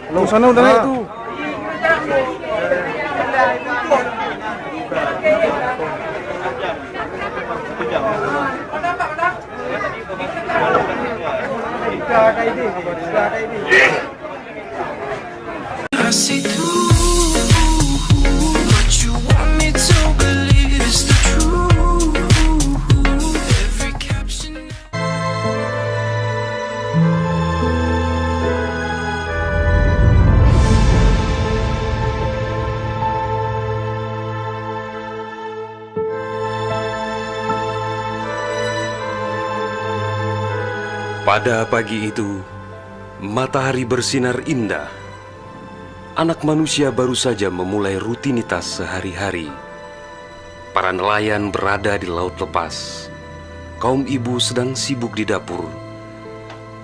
Lu sana udah naik tuh. I see through what you want me to believe is the truth. Every caption. Pada pagi itu, matahari bersinar indah. Anak manusia baru saja memulai rutinitas sehari-hari. Para nelayan berada di laut lepas. Kaum ibu sedang sibuk di dapur.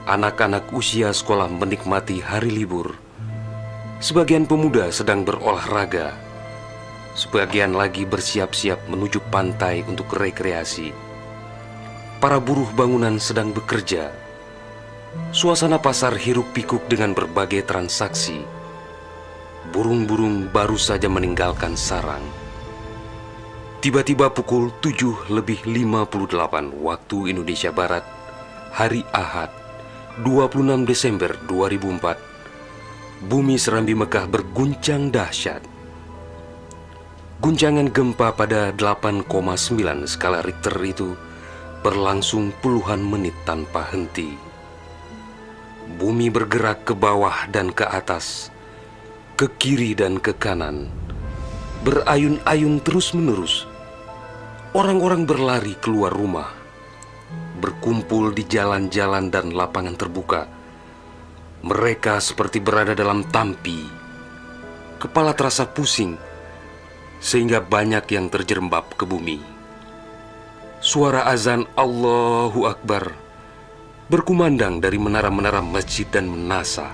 Anak-anak usia sekolah menikmati hari libur. Sebagian pemuda sedang berolahraga. Sebagian lagi bersiap-siap menuju pantai untuk rekreasi. Para buruh bangunan sedang bekerja. Suasana pasar hiruk-pikuk dengan berbagai transaksi. Burung-burung baru saja meninggalkan sarang. Tiba-tiba pukul 7:58 waktu Indonesia Barat, hari Ahad, 26 Desember 2004, bumi Serambi Mekah berguncang dahsyat. Guncangan gempa pada 8,9 skala Richter itu berlangsung puluhan menit tanpa henti. Bumi bergerak ke bawah dan ke atas, ke kiri dan ke kanan, berayun-ayun terus-menerus. Orang-orang berlari keluar rumah, berkumpul di jalan-jalan dan lapangan terbuka. Mereka seperti berada dalam tampi. Kepala terasa pusing, sehingga banyak yang terjerembab ke bumi. Suara azan Allahu Akbar berkumandang dari menara-menara masjid dan menasa.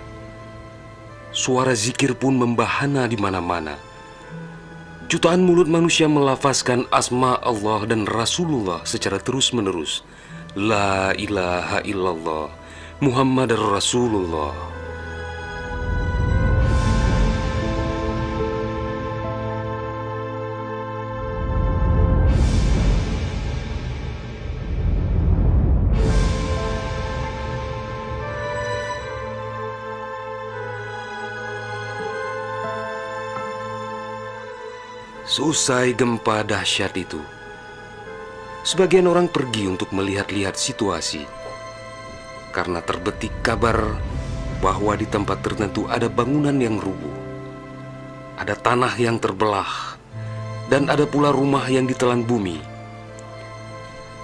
Suara zikir pun membahana di mana-mana. Jutaan mulut manusia melafazkan asma Allah dan Rasulullah secara terus-menerus. La ilaha illallah, Muhammadar Rasulullah. Seusai gempa dahsyat itu, sebagian orang pergi untuk melihat-lihat situasi karena terbetik kabar bahwa di tempat tertentu ada bangunan yang rubuh, ada tanah yang terbelah, dan ada pula rumah yang ditelan bumi.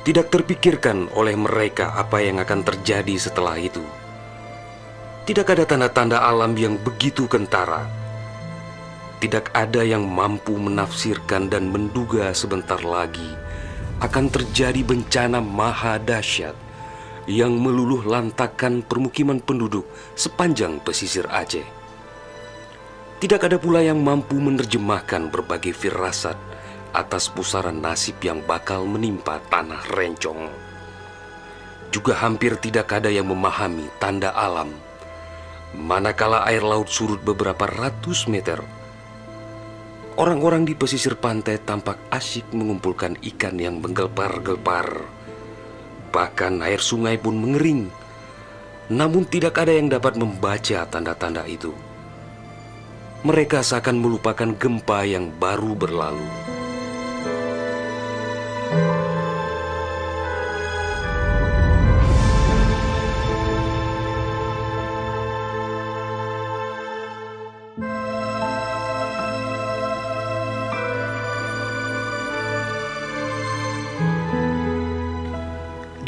Tidak terpikirkan oleh mereka apa yang akan terjadi setelah itu. Tidak ada tanda-tanda alam yang begitu kentara. Tidak ada yang mampu menafsirkan dan menduga sebentar lagi akan terjadi bencana maha dahsyat yang meluluh lantakkan permukiman penduduk sepanjang pesisir Aceh. Tidak ada pula yang mampu menerjemahkan berbagai firasat atas pusaran nasib yang bakal menimpa tanah rencong. Juga hampir tidak ada yang memahami tanda alam manakala air laut surut beberapa ratus meter. Orang-orang di pesisir pantai tampak asyik mengumpulkan ikan yang menggelpar-gelpar. Bahkan air sungai pun mengering. Namun tidak ada yang dapat membaca tanda-tanda itu. Mereka seakan melupakan gempa yang baru berlalu.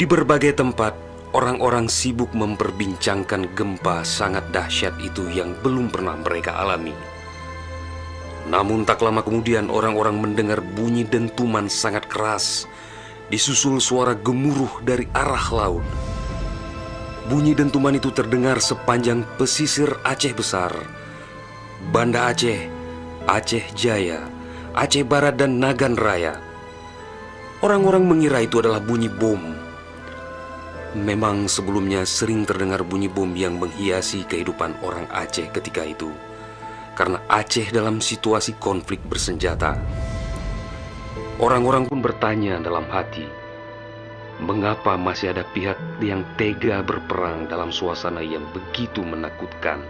Di berbagai tempat, orang-orang sibuk memperbincangkan gempa sangat dahsyat itu yang belum pernah mereka alami. Namun tak lama kemudian orang-orang mendengar bunyi dentuman sangat keras, disusul suara gemuruh dari arah laut. Bunyi dentuman itu terdengar sepanjang pesisir Aceh Besar, Banda Aceh, Aceh Jaya, Aceh Barat dan Nagan Raya. Orang-orang mengira itu adalah bunyi bom. Memang sebelumnya sering terdengar bunyi bom yang menghiasi kehidupan orang Aceh ketika itu, karena Aceh dalam situasi konflik bersenjata. Orang-orang pun bertanya dalam hati, mengapa masih ada pihak yang tega berperang dalam suasana yang begitu menakutkan?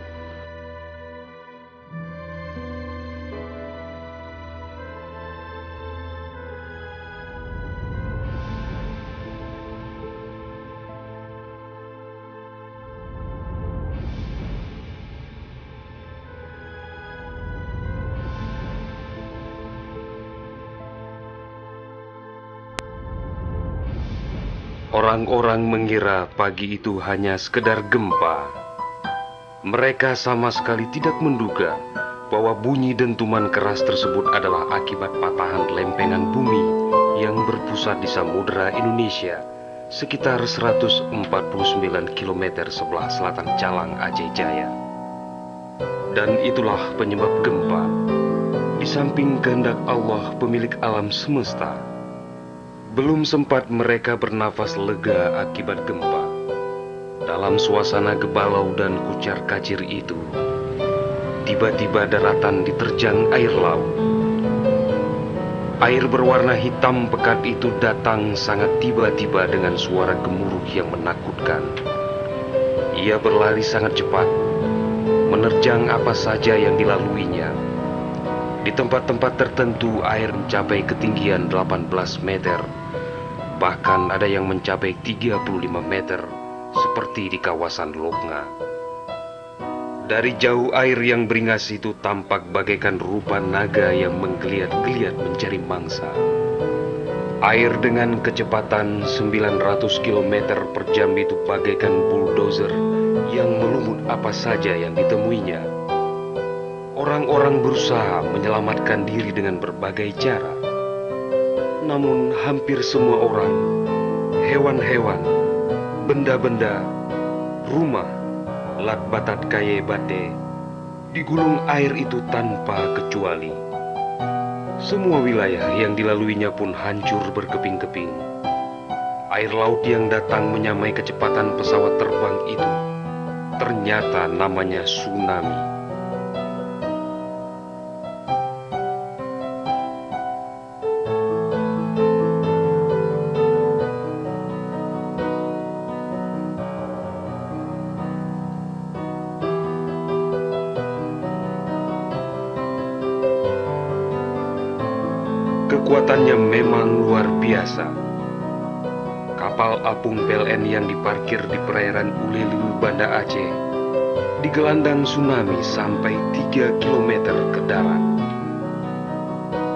Orang-orang mengira pagi itu hanya sekedar gempa. Mereka sama sekali tidak menduga bahwa bunyi dentuman keras tersebut adalah akibat patahan lempengan bumi yang berpusat di Samudra Indonesia, sekitar 149 km sebelah selatan Calang, Aceh Jaya. Dan itulah penyebab gempa. Di samping kehendak Allah, pemilik alam semesta, belum sempat mereka bernafas lega akibat gempa. Dalam suasana gebalau dan kucar-kacir itu, tiba-tiba daratan diterjang air laut. Air berwarna hitam pekat itu datang sangat tiba-tiba dengan suara gemuruh yang menakutkan. Ia berlari sangat cepat, menerjang apa saja yang dilaluinya. Di tempat-tempat tertentu air mencapai ketinggian 18 meter. Bahkan ada yang mencapai 35 meter, seperti di kawasan Loknga. Dari jauh air yang beringas itu tampak bagaikan rupa naga yang menggeliat-geliat mencari mangsa. Air dengan kecepatan 900 km per jam itu bagaikan bulldozer yang melumut apa saja yang ditemuinya. Orang-orang berusaha menyelamatkan diri dengan berbagai cara. Namun hampir semua orang, hewan-hewan, benda-benda, rumah, lat batat kaye bate, digulung air itu tanpa kecuali. Semua wilayah yang dilaluinya pun hancur berkeping-keping. Air laut yang datang menyamai kecepatan pesawat terbang itu, ternyata namanya tsunami. Kekuatannya memang luar biasa. Kapal apung PLN yang diparkir di perairan Ulelu, Banda Aceh, digelandang tsunami sampai 3 km ke darat.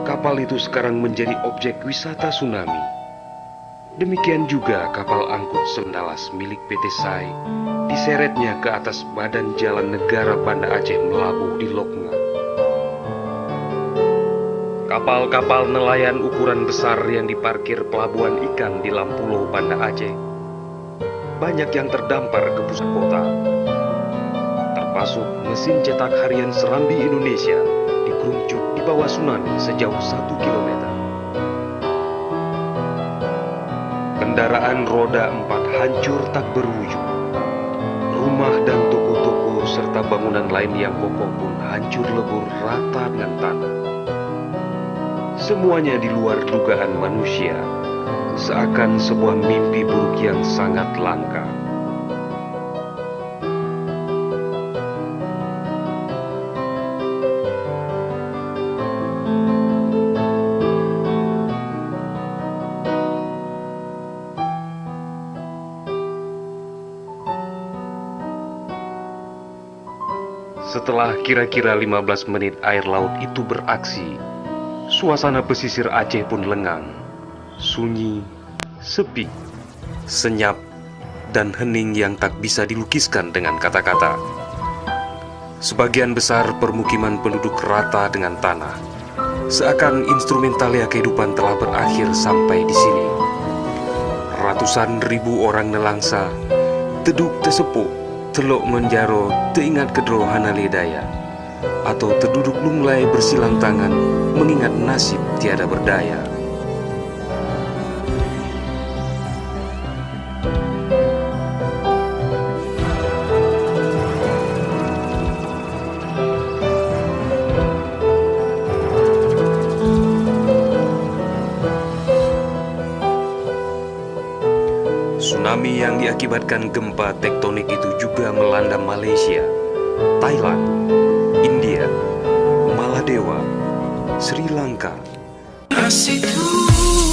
Kapal itu sekarang menjadi objek wisata tsunami. Demikian juga kapal angkut Sendalas milik PT SAI diseretnya ke atas badan jalan negara Banda Aceh melabuh di Loknga. Kapal-kapal nelayan ukuran besar yang diparkir pelabuhan ikan di Lampulo, Banda Aceh, banyak yang terdampar ke pusat kota. Termasuk mesin cetak harian Serambi Indonesia dikeruncut di bawah tsunami sejauh 1 km. Kendaraan roda 4 hancur tak berwujud. Rumah dan toko-toko serta bangunan lain yang kokoh pun hancur lebur rata dengan tanah. Semuanya di luar dugaan manusia, seakan sebuah mimpi buruk yang sangat langka. Setelah kira-kira 15 menit air laut itu beraksi, suasana pesisir Aceh pun lengang, sunyi, sepi, senyap, dan hening yang tak bisa dilukiskan dengan kata-kata. Sebagian besar permukiman penduduk rata dengan tanah, seakan instrumentalia kehidupan telah berakhir sampai di sini. Ratusan ribu orang nelangsa, teduk tesepuk, telok menjaro, teingat kedro hana ledaya, atau terduduk lunglai bersilang tangan, mengingat nasib tiada berdaya. Tsunami yang diakibatkan gempa tektonik itu juga melanda Malaysia, Thailand, India, Maladewa, Sri Lanka. I see through